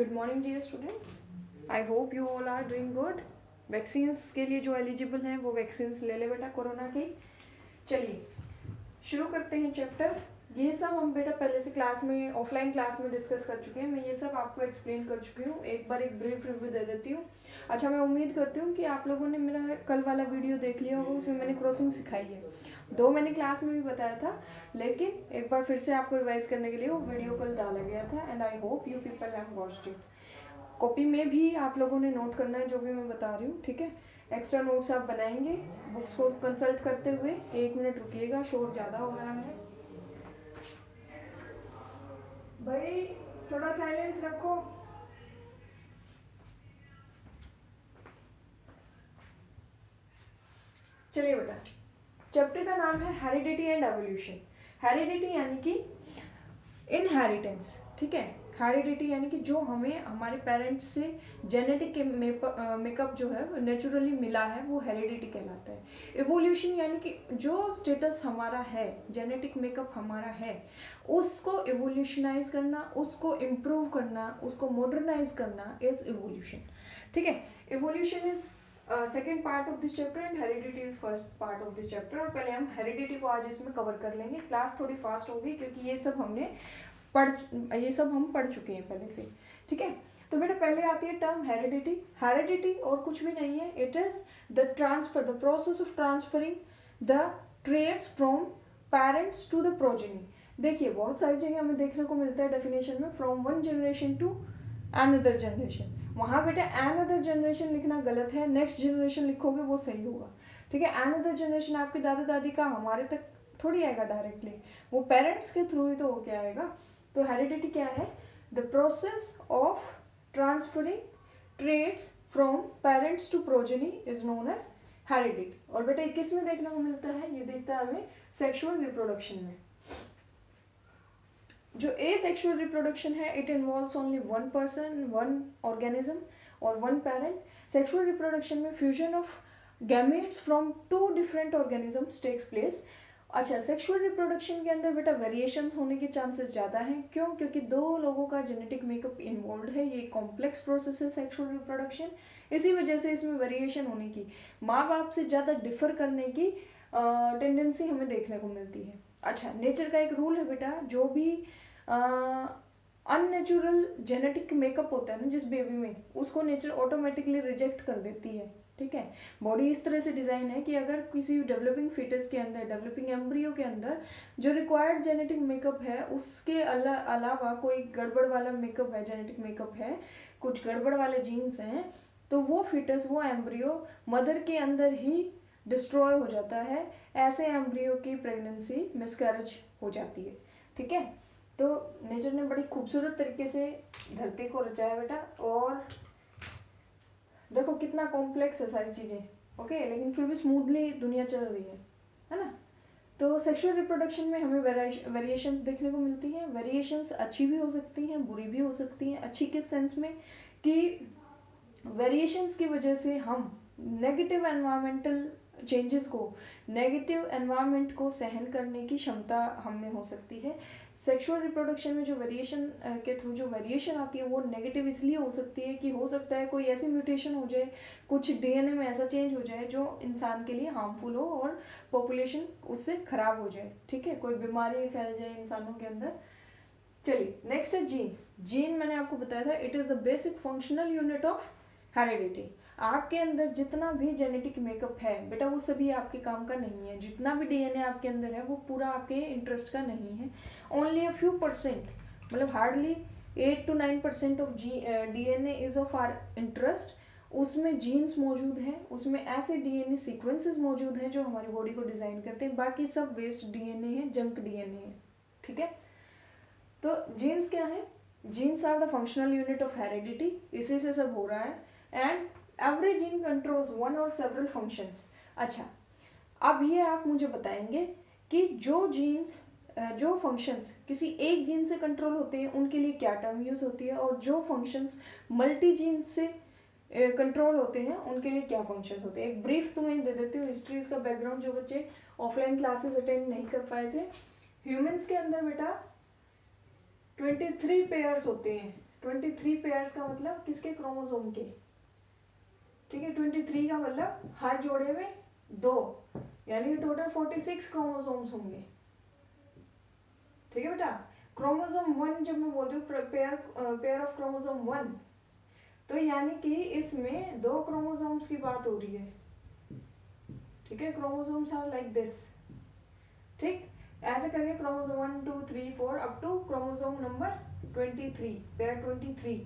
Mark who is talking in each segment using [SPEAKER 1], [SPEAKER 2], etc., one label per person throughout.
[SPEAKER 1] Good morning dear students, I hope you all are doing good. Vaccines के लिए जो eligible हैं वो वैक्सीन्स ले ले बेटा कोरोना की। चलिए शुरू करते हैं चैप्टर। ये सब हम बेटा पहले से क्लास में ऑफलाइन क्लास में डिस्कस कर चुके हैं। मैं ये सब आपको एक्सप्लेन कर चुकी हूँ। एक बार एक ब्रीफ रिव्यू दे देती हूँ। अच्छा, मैं उम्मीद करती हूँ कि आप लोगों ने मेरा कल वाला वीडियो देख लिया होगा, उसमें मैंने क्रॉसिंग सिखाई है। 2 मैंने क्लास में भी बताया था, लेकिन एक बार फिर से आपको रिवाइज करने के लिए वो वीडियो कल डाला गया था and I hope you people have watched it. Copy में भी आप लोगों ने नोट करना है जो भी मैं बता रही हूँ, ठीक है। एक्स्ट्रा नोट्स आप बनाएंगे बुक्स को कंसल्ट करते हुए। 1 मिनट रुकिएगा, शोर ज़्यादा हो रहा है भाई, थोड़ा साइलेंस रखो। चलिए बेटा, चैप्टर का नाम है हेरिडिटी एंड एवोल्यूशन। हेरिडिटी यानी कि इनहेरिटेंस, ठीक है। हेरिडिटी यानी कि जो हमें हमारे पेरेंट्स से जेनेटिक मेकअप जो है नेचुरली मिला है वो हेरिडिटी कहलाता है। इवोल्यूशन यानी कि जो स्टेटस हमारा है, जेनेटिक मेकअप हमारा है, उसको इवोल्यूशनाइज करना, उसको इम्प्रूव करना, उसको मॉडर्नाइज करना इज इवोल्यूशन, ठीक है। Evolution is second part of this chapter and heredity is first part of this chapter. और पहले हम हेरिडिटी को आज इसमें कवर कर लेंगे। क्लास थोड़ी फास्ट होगी क्योंकि ये सब हम पढ़ चुके हैं पहले से, ठीक है। तो बेटा पहले आती है टर्म हेरिडिटी। हेरिडिटी और कुछ भी नहीं है, it is the transfer, the process of transferring the traits from parents to the progeny. देखिए बहुत सारी जगह हमें देखने को मिलता है डेफिनेशन में, from one generation to another generation. वहाँ बेटा अनदर जनरेशन लिखना गलत है, नेक्स्ट जनरेशन लिखोगे वो सही होगा, ठीक है। अनदर जनरेशन आपके दादा दादी का हमारे तक थोड़ी आएगा डायरेक्टली, वो पेरेंट्स के थ्रू ही तो होके आएगा। तो हेरिडिटी क्या है? The process of transferring traits from parents to progeny is known as heredity. और बेटा किस में देखने को मिलता है? ये देखता है हमें सेक्सुअल रिप्रोडक्शन में। जो एसेक्सुअल रिप्रोडक्शन है, it involves only one person, one organism और वन पेरेंट। सेक्सुअल रिप्रोडक्शन में fusion of gametes from 2 different organisms takes place. अच्छा, सेक्सुअल रिप्रोडक्शन के अंदर बेटा वेरिएशंस होने के चांसेस ज़्यादा हैं। क्यों? क्योंकि 2 लोगों का जेनेटिक मेकअप इन्वॉल्व है। ये कॉम्प्लेक्स प्रोसेस है सेक्सुअल रिप्रोडक्शन, इसी वजह से इसमें वेरिएशन होने की, माँ बाप से ज़्यादा डिफर करने की टेंडेंसी हमें देखने को मिलती है। अच्छा, नेचर का एक रूल है बेटा, जो भी अननेचुरल जेनेटिक मेकअप होता है ना जिस बेबी में, उसको नेचर ऑटोमेटिकली रिजेक्ट कर देती है, ठीक है। बॉडी इस तरह से डिज़ाइन है कि अगर किसी डेवलपिंग फीटस के अंदर, डेवलपिंग एम्ब्रियो के अंदर जो रिक्वायर्ड जेनेटिक मेकअप है उसके अलावा कोई गड़बड़ वाला मेकअप है, जेनेटिक मेकअप है, कुछ गड़बड़ वाले जीन्स हैं, तो वो फीटस, वो एम्ब्रियो मदर के अंदर ही डिस्ट्रॉय हो जाता है। ऐसे एम्ब्रियो की प्रेगनेंसी मिसकैरेज हो जाती है, ठीक है। तो नेचर ने बड़ी खूबसूरत तरीके से धरती को रचाया बेटा, और देखो कितना कॉम्प्लेक्स है सारी चीज़ें, ओके, लेकिन फिर भी स्मूथली दुनिया चल रही है ना। तो सेक्सुअल रिप्रोडक्शन में हमें वेरिएशंस देखने को मिलती हैं। वेरिएशंस अच्छी भी हो सकती हैं, बुरी भी हो सकती हैं। अच्छी किस सेंस में कि वेरिएशंस की वजह से हम नेगेटिव एनवायरमेंटल चेंजेस को, नेगेटिव एनवायरनमेंट को सहन करने की क्षमता हमें हो सकती है। सेक्सुअल रिप्रोडक्शन में जो वेरिएशन के थ्रू जो वेरिएशन आती है वो नेगेटिव इसलिए हो सकती है कि हो सकता है कोई ऐसी म्यूटेशन हो जाए, कुछ डीएनए में ऐसा चेंज हो जाए जो इंसान के लिए हार्मफुल हो और पॉपुलेशन उससे खराब हो जाए, ठीक है, कोई बीमारी फैल जाए इंसानों के अंदर। चलिए नेक्स्ट है जीन। जीन मैंने आपको बताया था, it is the basic functional unit of heredity. आपके अंदर जितना भी जेनेटिक मेकअप है बेटा वो सभी आपके काम का नहीं है। जितना भी डीएनए आपके अंदर है वो पूरा आपके इंटरेस्ट का नहीं है। ओनली अ फ्यू परसेंट, मतलब hardly 8 to 9% of DNA is of our interest. उसमें जीन्स मौजूद हैं, उसमें ऐसे डीएनए सीक्वेंसेस मौजूद हैं जो हमारी बॉडी को डिज़ाइन करते हैं। बाकी सब वेस्ट डीएनए है, जंक डीएनए है, ठीक है। तो जीन्स क्या है? Genes are the functional unit of heredity, इसी से सब हो रहा है। And every gene controls one or several functions. अच्छा, अब ये आप मुझे बताएंगे कि जो जीन्स, जो फंक्शंस किसी एक जीन से कंट्रोल होते हैं उनके लिए क्या टर्म यूज होती है, और जो फंक्शंस मल्टी जीन से कंट्रोल होते हैं उनके लिए क्या फंक्शंस होते हैं। एक ब्रीफ तुम्हें दे देती हूँ हिस्ट्रीज का बैकग्राउंड, जो बच्चे ऑफलाइन क्लासेस अटेंड नहीं कर पाए थे। ह्यूमंस के अंदर बेटा 23 पेयर्स होते हैं, 23 पेयर्स का मतलब किसके, क्रोमोसोम के, ठीक है। 23 का मतलब हर जोड़े में 2, यानी कि टोटल 46 क्रोमोसोम्स होंगे, ठीक है बेटा। क्रोमोसोम 1 जब मैं बोलती हूँ पेयर ऑफ क्रोमोसोम 1, तो यानी कि इसमें 2 क्रोमोसोम्स की बात हो रही है, ठीक है। क्रोमोसोम्स आर लाइक दिस, ठीक। ऐसे करके chromosome 1 2 3 4 up to chromosome number 23, pair 23।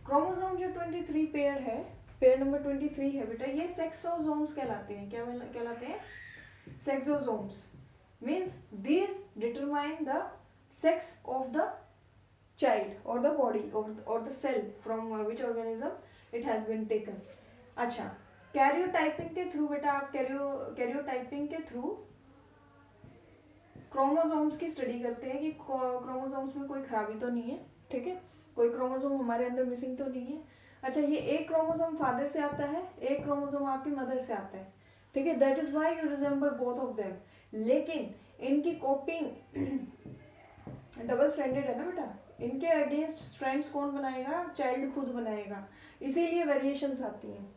[SPEAKER 1] Chromosome जो 23 पेयर है, पेयर नंबर 23 है बेटा, ये सेक्सोसोम्स कहलाते हैं। क्या कहलाते हैं? Sexosomes. Means these determine the sex of the child or the body or the cell from which organism it has been taken। अच्छा, कैरियोटाइपिंग के थ्रू बेटा आप कैरियोटाइपिंग के थ्रू क्रोमोसोम्स की स्टडी करते हैं कि क्रोमोसोम्स में कोई खराबी तो नहीं है, ठीक है, कोई क्रोमोसोम हमारे अंदर मिसिंग तो नहीं है। अच्छा, ये एक क्रोमोसोम फादर से आता है, एक क्रोमोसोम आपकी मदर से आता है, ठीक है। That is why you resemble both of them. लेकिन इनकी कॉपिंग डबल स्ट्रैंडेड है ना बेटा, इनके अगेंस्ट स्ट्रैंड्स कौन बनाएगा? चाइल्ड खुद बनाएगा, इसीलिए वेरिएशंस आती हैं।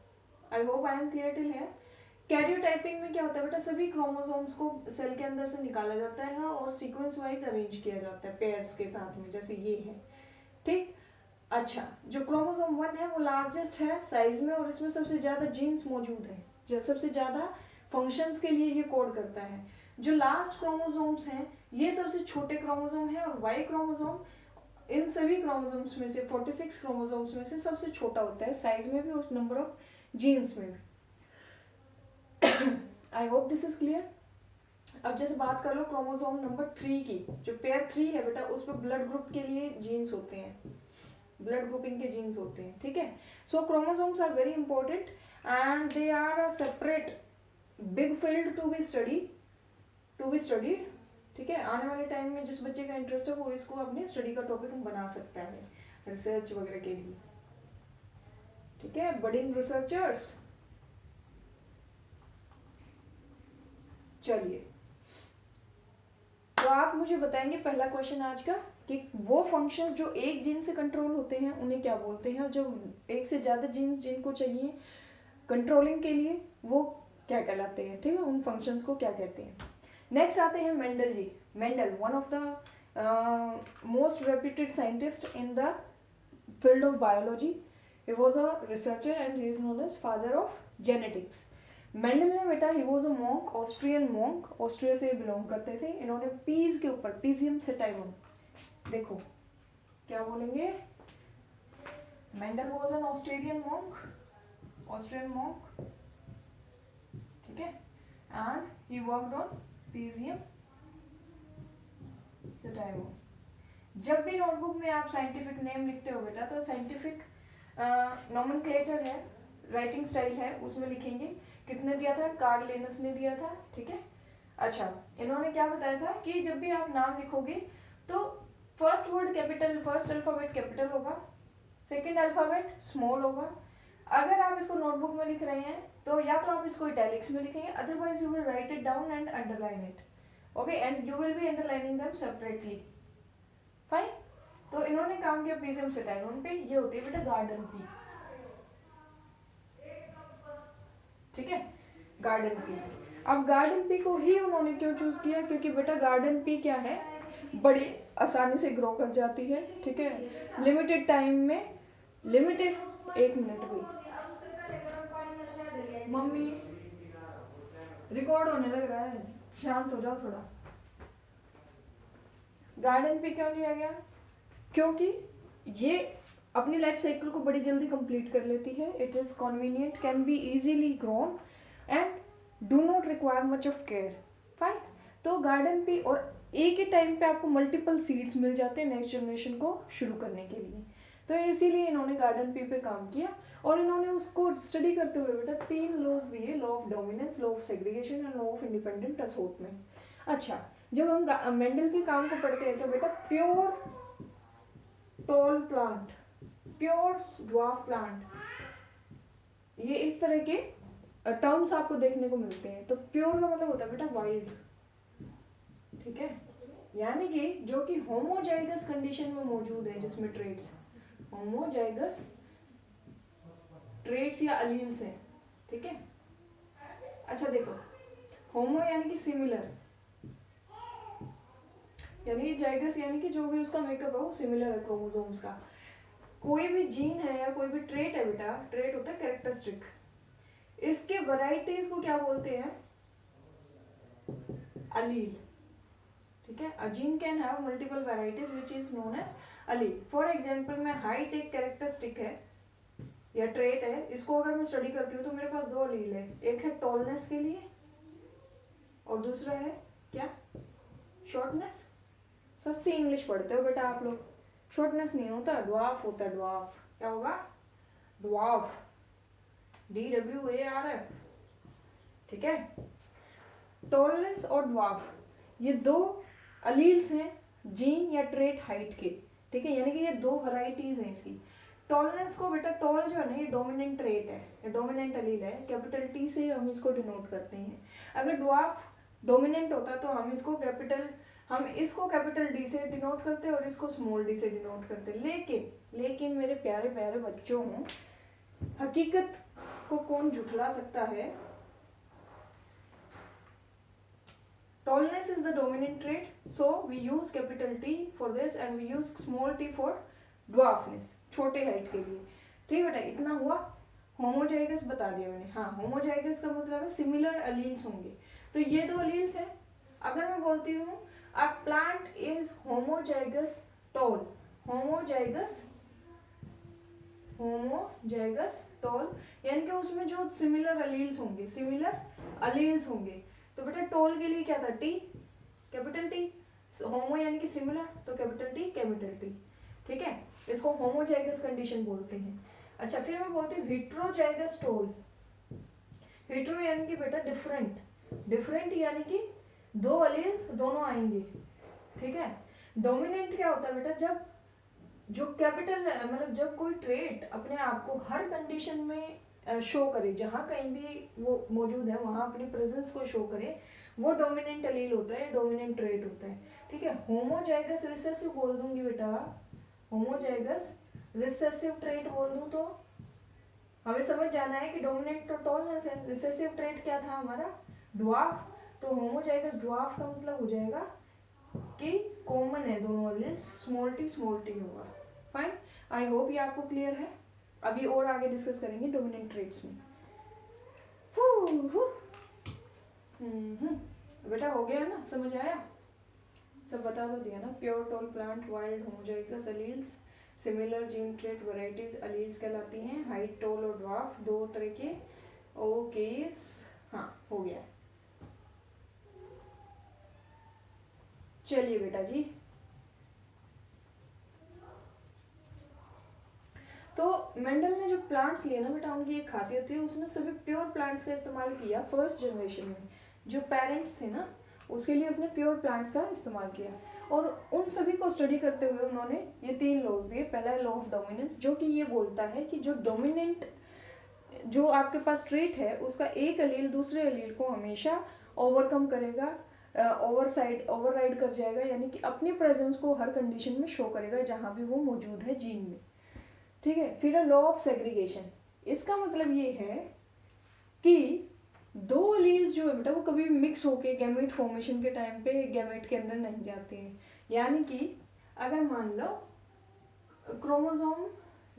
[SPEAKER 1] I hope I am clear till here. Karyotyping में क्या होता है बेटा, सभी क्रोमोसोम्स को सेल के अंदर से निकाला जाता है और सीक्वेंस वाइज अरेंज किया जाता है पेयर्स के साथ में, जैसे ये है, ठीक। अच्छा, जो क्रोमोसोम 1 है वो लार्जेस्ट है साइज में और इसमें सबसे ज्यादा जीन्स मौजूद है, जो सबसे ज्यादा फंक्शंस के लिए ये कोड करता है। जो लास्ट क्रोमोसोम्स हैं ये सबसे छोटे क्रोमोसोम है और वाई क्रोमोसोम इन सभी क्रोमोसोम्स में से 46 क्रोमोसोम्स में से सबसे छोटा होता है, साइज में भी और नंबर ऑफ जीन्स में भी। I hope this is clear. अब जैसे बात कर लो क्रोमोसोम नंबर 3 की, जो पेयर 3 है बेटा उस पर ब्लड ग्रुप के लिए जीन्स होते हैं, ब्लड ग्रुपिंग के जीन्स होते हैं, ठीक है। So chromosomes are very important and they are a separate big field to be studied, ठीक है। आने वाले टाइम में जिस बच्चे का इंटरेस्ट है वो इसको अपने स्टडी का टॉपिक बना सकता है रिसर्च वगैरह के लिए, ठीक है। बडिंग रिसर्चर्स, चलिए तो आप मुझे बताएंगे पहला क्वेश्चन आज का कि वो फंक्शंस जो एक जीन से कंट्रोल होते हैं उन्हें क्या बोलते हैं, और जो एक से ज्यादा जीन्स जिनको चाहिए कंट्रोलिंग के लिए वो क्या कहलाते हैं, ठीक है, उन फंक्शंस को क्या कहते हैं। नेक्स्ट आते हैं Mendel ji. Mendel one of the most reputed scientist in the field of biology. He was a researcher and he is known as father of genetics. Mendel ने बेटा he was a monk, Austrian monk, Austria से belong करते थे। इन्होंने Ps के ऊपर पीजियम sativum, देखो क्या बोलेंगे, Mendel was an Australian monk, ठीक है, and he worked on pisum sativum. जब भी नोटबुक में आप साइंटिफिक नेम लिखते हो बेटा तो साइंटिफिक नोमेनक्लेचर है, राइटिंग स्टाइल है, उसमें लिखेंगे। किसने दिया था? कार्ल लिनस ने दिया था, ठीक है। अच्छा, इन्होंने क्या बताया था कि जब भी आप नाम लिखोगे तो first word capital, first alphabet capital होगा, सेकंड अल्फाबेट स्मॉल होगा। अगर आप इसको नोटबुक में लिख रहे हैं तो या तो आप इसको इटैलिक्स में लिखेंगे, otherwise you will write it down and underline it, okay, and you will be underlining them separately, fine. तो इन्होंने काम किया पीजियम सेटाइवम पे, ये होती है बेटा गार्डन पी, ठीक है, गार्डन पी। अब गार्डन पी को ही उन्होंने क्यों चूज किया? क्योंकि बेटा गार्डन पी क्या है, बड़ी आसानी से ग्रो कर जाती है, ठीक है, लिमिटेड टाइम में, लिमिटेड, एक मिनट भी, मम्मी रिकॉर्ड होने लग रहा है, शांत हो जाओ थोड़ा। गार्डन पी क्यों लिया गया? क्योंकि ये अपनी लाइफ साइकिल को बड़ी जल्दी कंप्लीट कर लेती है, it is convenient, can be easily grown and do not require much of care, fine. तो गार्डन पी, और एक ही टाइम पे आपको मल्टीपल सीड्स मिल जाते हैं नेक्स्ट जनरेशन को शुरू करने के लिए, तो इसीलिए इन्होंने गार्डन पी पे काम किया। और इन्होंने उसको स्टडी करते हुए बेटा 3 लॉज दिए, law of dominance, law of segregation and law of independent assortment. अच्छा, जब हम मेंडल के काम को पढ़ते हैं तो बेटा pure tall plant, pure dwarf plant, ये इस तरह के टर्म्स आपको देखने को मिलते हैं। तो प्योर का मतलब होता है बेटा वाइल्ड, ठीक है, यानी कि जो कि होमोजाइगस कंडीशन में मौजूद है, जिसमें ट्रेट्स होमोजाइगस ट्रेट्स या अलील्स हैं, ठीक है। अच्छा देखो, होमो यानी कि सिमिलर, यानी जाइगस यानी कि जो भी उसका मेकअप है वो सिमिलर है क्रोमोसोम्स का। कोई भी जीन है या कोई भी ट्रेट है बेटा, ट्रेट होता है कैरेक्टरिस्टिक, इसके वैरायटीज को क्या बोलते हैं, अलील, ठीक है। A gene can have multiple varieties which is known as allele. For example में हाइट एक कैरेक्टरिस्टिक है या ट्रेट है, इसको अगर मैं स्टडी करती हूँ तो मेरे पास दो अलील है, एक है टॉलनेस के लिए और दूसरा है क्या, शॉर्टनेस। सस्ती इंग्लिश पढ़ते हो बेटा आप लोग, शॉर्टनेस नहीं होता, ड्वार्फ होता है, ड्वार्फ। क्या होगा, ड्वार्फ, DWARF, ठीक है। टॉलनेस और ड्वार्फ ये दो अलील्स हैं जीन या ट्रेट हाइट के, ठीक है, यानी कि ये दो वैरायटीज हैं इसकी। टॉलनेस को बेटा, टॉल जो है ना ये डोमिनेंट ट्रेट है, ये डोमिनेंट अलील है, कैपिटल T से हम इसको डिनोट करते हैं। अगर ड्वार्फ डोमिनेंट होता तो हम इसको कैपिटल D से डिनोट करते और इसको स्मॉल d से डिनोट करते। लेकिन मेरे प्यारे प्यारे बच्चों, हकीकत को कौन झुठला सकता है। Tallness is the dominant trait, so we use capital T for this and we use small t for dwarfness, छोटे हाइट के लिए, ठीक है बेटा। इतना हुआ, होमोजाइगस बता दिया मैंने। हाँ, होमोजाइगस का मतलब है सिमिलर अलील्स होंगे, तो ये दो अलील्स हैं। अगर मैं बोलती हूँ a plant is homozygous tall, homozygous tall यानी कि उसमें जो सिमिलर अलील्स होंगे, तो बेटा टॉल के लिए क्या था, T, कैपिटल T, होमो यानी कि सिमिलर, तो कैपिटल T, ठीक है। इसको होमोजाइगस कंडीशन बोलते हैं। अच्छा, फिर मैं बोलती हूँ हेट्रोजाइगस टॉल। हेट्रो यानी कि बेटा डिफरेंट यानी कि दो अलील्स दोनों आएंगे, ठीक है। डोमिनेंट क्या होता है बेटा, जब जो कैपिटल मतलब जब कोई ट्रेट अपने आप को हर कंडीशन में शो करे, जहाँ कहीं भी वो मौजूद है वहाँ अपनी प्रेजेंस को शो करे, वो डोमिनेंट अलील होता है, डोमिनेंट ट्रेट होता है, ठीक है। होमोजाइगस रिसेसिव बोल दूंगी बेटा, होमोजाइगस रिसेसिव ट्रेट बोल दूं तो हमें समझ जाना है कि डोमिनेंट तो टॉलनेस है, रिसेसिव ट्रेट क्या था हमारा, ड्वार्फ। तो होमोजाइगस ड्वार्फ का मतलब हो जाएगा कि कॉमन है दोनों अलील्स, स्मॉल टी होगा। फाइन, आई होप ये आपको क्लियर है। अभी और आगे डिस्कस करेंगे डोमिनेंट ट्रेट्स में। बेटा हो गया ना, समझ आया, सब बता तो दिया ना। Pure tall plant, wild homozygous alleles, similar gene trait varieties alleles कहलाती हैं। हाइट, टॉल और ड्वार्फ दो तरह के ओकेस। हाँ, हो गया। चलिए बेटा जी, तो मेंडल ने जो प्लांट्स लिए ना बेटा, उनकी एक खासियत थी, उसने सभी प्योर प्लांट्स का इस्तेमाल किया फर्स्ट जनरेशन में। जो पेरेंट्स थे ना, उसके लिए उसने प्योर प्लांट्स का इस्तेमाल किया, और उन सभी को स्टडी करते हुए उन्होंने ये 3 लॉज दिए। पहला है लॉ ऑफ डोमिनेंस, जो कि ये बोलता है कि जो डोमिनेंट जो आपके पास ट्रेट है, उसका एक अलील दूसरे अलील को हमेशा ओवरकम करेगा, ओवरराइड कर जाएगा, यानी कि अपनी प्रेजेंस को हर कंडीशन में शो करेगा जहाँ भी वो मौजूद है जीन में, ठीक है। फिर है लॉ ऑफ सेग्रीगेशन, इसका मतलब ये है कि दो अलील्स जो है बेटा वो कभी भी मिक्स होके गैमेट फॉर्मेशन के टाइम पे गैमेट के अंदर नहीं जाते हैं। यानी कि अगर मान लो क्रोमोसोम,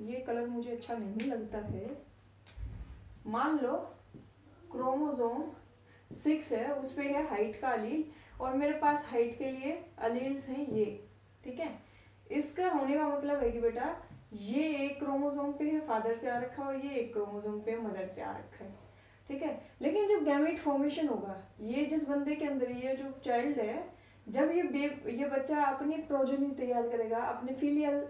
[SPEAKER 1] ये कलर मुझे अच्छा नहीं लगता है, मान लो क्रोमोसोम 6 है, उस पे है हाइट का अलील, और मेरे पास हाइट के लिए अलील्स हैं ये, ठीक है। इसका होने का मतलब है कि बेटा ये एक क्रोमोसोम पे है, फादर से आ रखा है, और ये एक क्रोमोसोम पे मदर से आ रखा है, ठीक है। लेकिन जब गैमेट फॉर्मेशन होगा, ये जिस बंदे के अंदर, ये जो चाइल्ड है, जब ये बच्चा अपनी प्रोजेनी तैयार करेगा, अपने फिलियल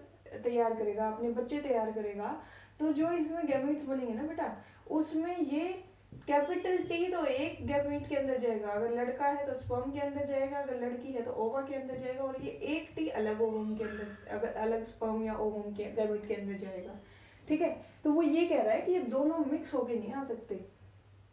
[SPEAKER 1] तैयार करेगा, अपने बच्चे तैयार करेगा, तो जो इसमें गैमेट्स बनेंगे ना बेटा, उसमें ये कैपिटल T तो एक गैमेट के अंदर जाएगा, अगर लड़का है तो स्पर्म के अंदर जाएगा, अगर लड़की है तो ओवा के अंदर जाएगा, और ये एक T अलग ओवम के अंदर, अगर अलग स्पर्म या ओवम के गैमेट के अंदर जाएगा, ठीक है। तो वो ये कह रहा है कि ये दोनों मिक्स होके नहीं आ सकते,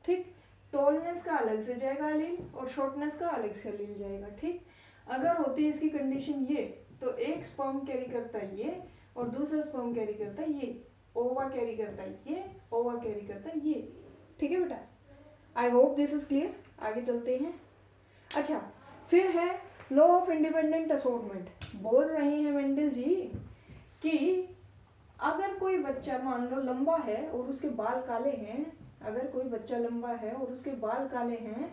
[SPEAKER 1] ठीक। टॉलनेस का अलग से जाएगा अलील और शॉर्टनेस का अलग से अलील जाएगा, ठीक। अगर होती है इसकी कंडीशन ये, तो एक स्पर्म कैरी करता है ये, और दूसरा स्पर्म कैरी करता है ये, ओवा कैरी करता है ये, ओवा कैरी करता है ये। ठीक है बेटा, I hope this is clear. आगे चलते हैं। अच्छा, फिर है लॉ ऑफ इंडिपेंडेंट असॉर्टमेंट। बोल रहे हैं मेंडल जी कि अगर कोई बच्चा मान लो लंबा है और उसके बाल काले हैं, अगर कोई बच्चा लंबा है और उसके बाल काले हैं,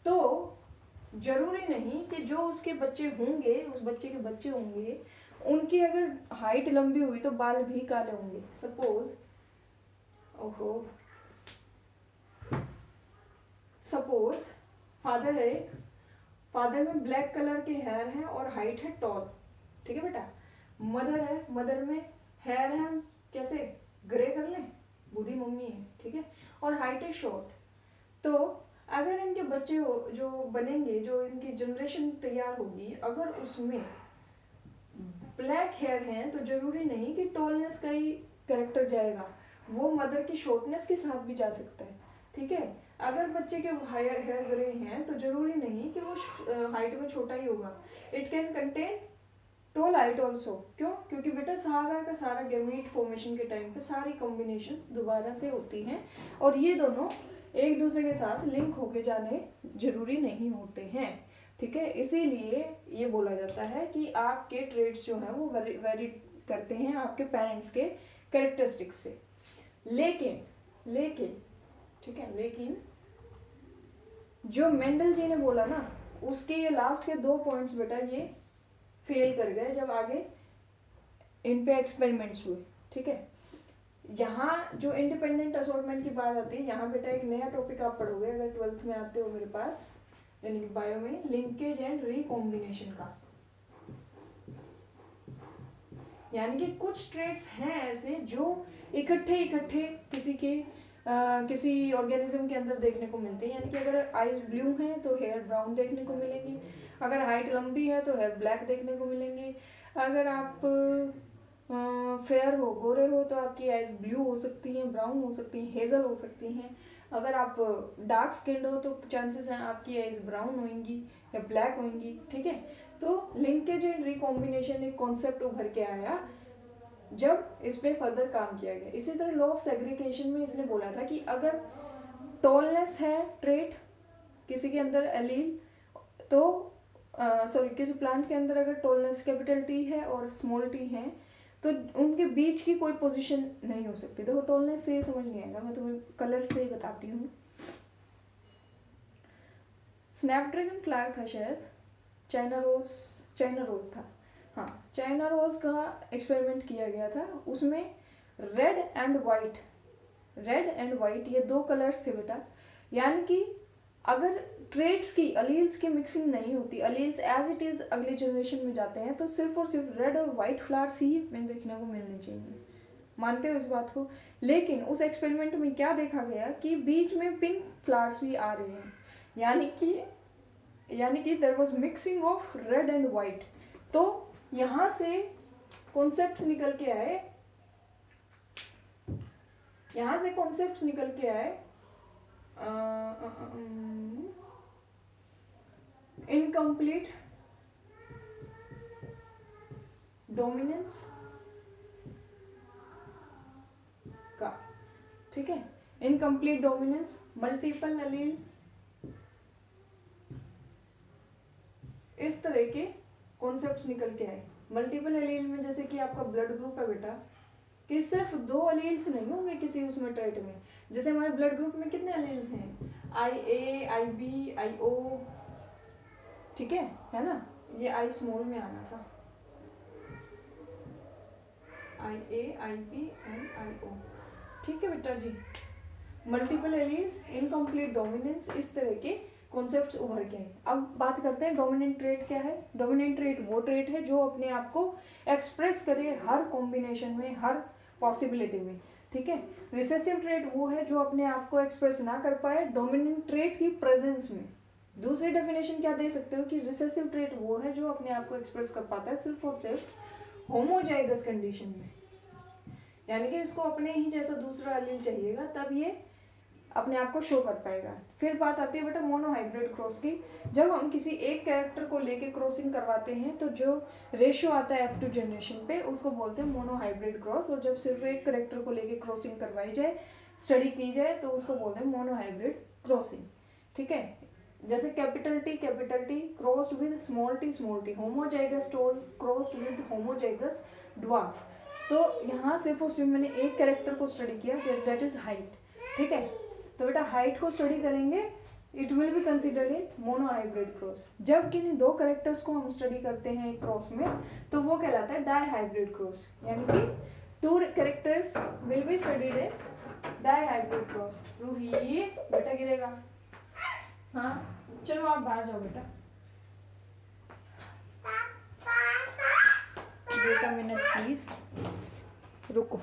[SPEAKER 1] तो जरूरी नहीं कि जो उसके बच्चे होंगे, उस बच्चे के बच्चे होंगे, उनकी अगर हाइट लंबी हुई तो बाल भी काले होंगे। सपोज फादर है, फादर में ब्लैक कलर के हेयर हैं और हाइट है टॉल। ठीक है बेटा। मदर है, मदर में हेयर है, कैसे ग्रे कर लें, बूढ़ी मम्मी है। ठीक है, और हाइट है शॉर्ट। तो अगर इनके बच्चे जो बनेंगे, जो इनकी जनरेशन तैयार होगी, अगर उसमें ब्लैक हेयर हैं तो जरूरी नहीं कि टॉलनेस का ही करेक्टर जाएगा, वो मदर की शॉर्टनेस के साथ भी जा सकता है। ठीक है, अगर बच्चे के हेयर ग्रे हैं तो जरूरी नहीं कि वो हाइट में छोटा ही होगा, it can contain tall height also. क्यों? क्योंकि बेटा सारा का सारा गैमीट फॉर्मेशन के टाइम पे सारी कॉम्बिनेशंस दोबारा से होती हैं और ये दोनों एक दूसरे के साथ लिंक होके जाने जरूरी नहीं होते हैं। ठीक है, इसीलिए ये बोला जाता है कि आपके ट्रेड्स जो हैं वो वेरी करते हैं आपके पेरेंट्स के कैरेक्टरिस्टिक्स से। लेकिन ठीक है, लेकिन जो मेंडल जी ने बोला ना, उसके ये लास्ट के 2 पॉइंट्स बेटा ये फेल कर गए जब आगे इन पे एक्सपेरिमेंट्स हुए। ठीक है, यहाँ जो इंडिपेंडेंट असॉर्टमेंट की बात आती है, यहाँ बेटा एक नया टॉपिक आप पढ़ोगे अगर 12th में आते हो मेरे पास, यानी कि बायो में, लिंकेज एंड रिकॉम्बिनेशन का। यानी कि कुछ ट्रेड्स हैं ऐसे जो इकट्ठे किसी ऑर्गेनिज्म के अंदर देखने को मिलते हैं। यानी कि अगर आईज ब्लू हैं तो हेयर ब्राउन देखने को मिलेंगी, अगर हाइट लंबी है तो हेयर ब्लैक देखने को मिलेंगे, अगर आप फेयर हो, गोरे हो, तो आपकी आईज ब्लू हो सकती हैं, ब्राउन हो सकती हैं, हेजल हो सकती हैं। अगर आप डार्क स्किन्ड हो तो चांसेस हैं आपकी आईज ब्राउन होंगी या ब्लैक होंगी। ठीक है, तो लिंकेज एंड रिकॉम्बिनेशन एक कॉन्सेप्ट उभर के आया जब इस पे फर्दर काम किया गया। इसी तरह लॉ ऑफ सेग्रीगेशन में इसने बोला था कि अगर टॉलनेस है ट्रेट किसी के अंदर एलील, तो किसी प्लांट के अंदर अगर टॉलनेस कैपिटल टी है और स्मॉल टी है तो उनके बीच की कोई पोजीशन नहीं हो सकती। देखो टॉलनेस से समझ नहीं आएगा, मैं तुम्हें कलर से ही बताती हूँ। स्नैपड्रैगन फ्लैग था शायद, चाइना रोज था, हाँ चाइना रोज का एक्सपेरिमेंट किया गया था। उसमें रेड एंड वाइट ये 2 कलर्स थे बेटा। यानी कि अगर ट्रेड्स की, अलील्स की मिक्सिंग नहीं होती, अलील्स एज इट इज अगली जनरेशन में जाते हैं, तो सिर्फ और सिर्फ रेड और वाइट फ्लावर्स ही में देखने को मिलने चाहिए। मानते हो इस बात को? लेकिन उस एक्सपेरिमेंट में क्या देखा गया कि बीच में पिंक फ्लावर्स भी आ रहे हैं, यानी कि there was mixing of red and white. तो यहां से कॉन्सेप्ट्स निकल के आए, इनकम्प्लीट डोमिनेंस का। ठीक है, इनकम्प्लीट डोमिनेंस, मल्टीपल एलील, इस तरह के कॉन्सेप्ट्स निकल के आए। मल्टीपल एलील में जैसे कि आपका ब्लड ग्रुप है बेटा, कि सिर्फ 2 एलील्स नहीं होंगे किसी उसमें ट्रेट में। जैसे हमारे ब्लड ग्रुप में कितने एलील्स हैं? IA, IB, IO। ठीक है ना, ये I स्मॉल में आना था, IA, IB एंड IO। ठीक है बेटा जी, मल्टीपल एलील्स, इनकम्प्लीट डोमिनेंस, इस तरह के कॉन्सेप्ट्स उभर के हैं। अब बात करते हैं डोमिनेंट ट्रेट क्या है। डोमिनेंट ट्रेट वो ट्रेट है जो अपने आप को एक्सप्रेस करे हर कॉम्बिनेशन में, हर पॉसिबिलिटी में। ठीक है, रिसेसिव ट्रेट वो है जो अपने आप को एक्सप्रेस ना कर पाए डोमिनेंट ट्रेट की प्रेजेंस में। दूसरी डेफिनेशन क्या दे सकते हो कि रिसेसिव ट्रेट वो है जो अपने आप को एक्सप्रेस कर पाता है सिर्फ और सिर्फ होमोजाइगस कंडीशन में, यानी कि इसको अपने ही जैसा दूसरा एलील चाहिएगा तब ये अपने आप को शो कर पाएगा। फिर बात आती है बेटा मोनो हाइब्रिड क्रॉस की। जब हम किसी एक कैरेक्टर को लेके क्रॉसिंग करवाते हैं तो जो रेशियो आता है F2 जनरेशन पे उसको बोलते हैं मोनो हाइब्रिड क्रॉस, और जब सिर्फ एक कैरेक्टर को लेके क्रॉसिंग करवाई जाए, स्टडी की जाए, तो उसको बोलते हैं मोनो हाइब्रिड क्रॉसिंग। ठीक है, जैसे capital T crossed with small T homozygous toll crossed with homozygous dwarf. तो यहाँ सिर्फ और सिर्फ मैंने एक कैरेक्टर को स्टडी किया, दैट इज हाइट। ठीक है, तो बेटा हाइट को स्टडी करेंगे, it will be considered in mono hybrid cross. जब किन्हीं दो कैरेक्टर्स को हम स्टडी करते हैं एक क्रॉस में, तो वो कहलाता है डाई हाइब्रिड क्रॉस, यानी कि two characters will be studied in dihybrid cross. Ruhi बेटा गिरेगा, हाँ चलो आप बाहर जाओ बेटा। वेट अ मिनट प्लीज, रुको।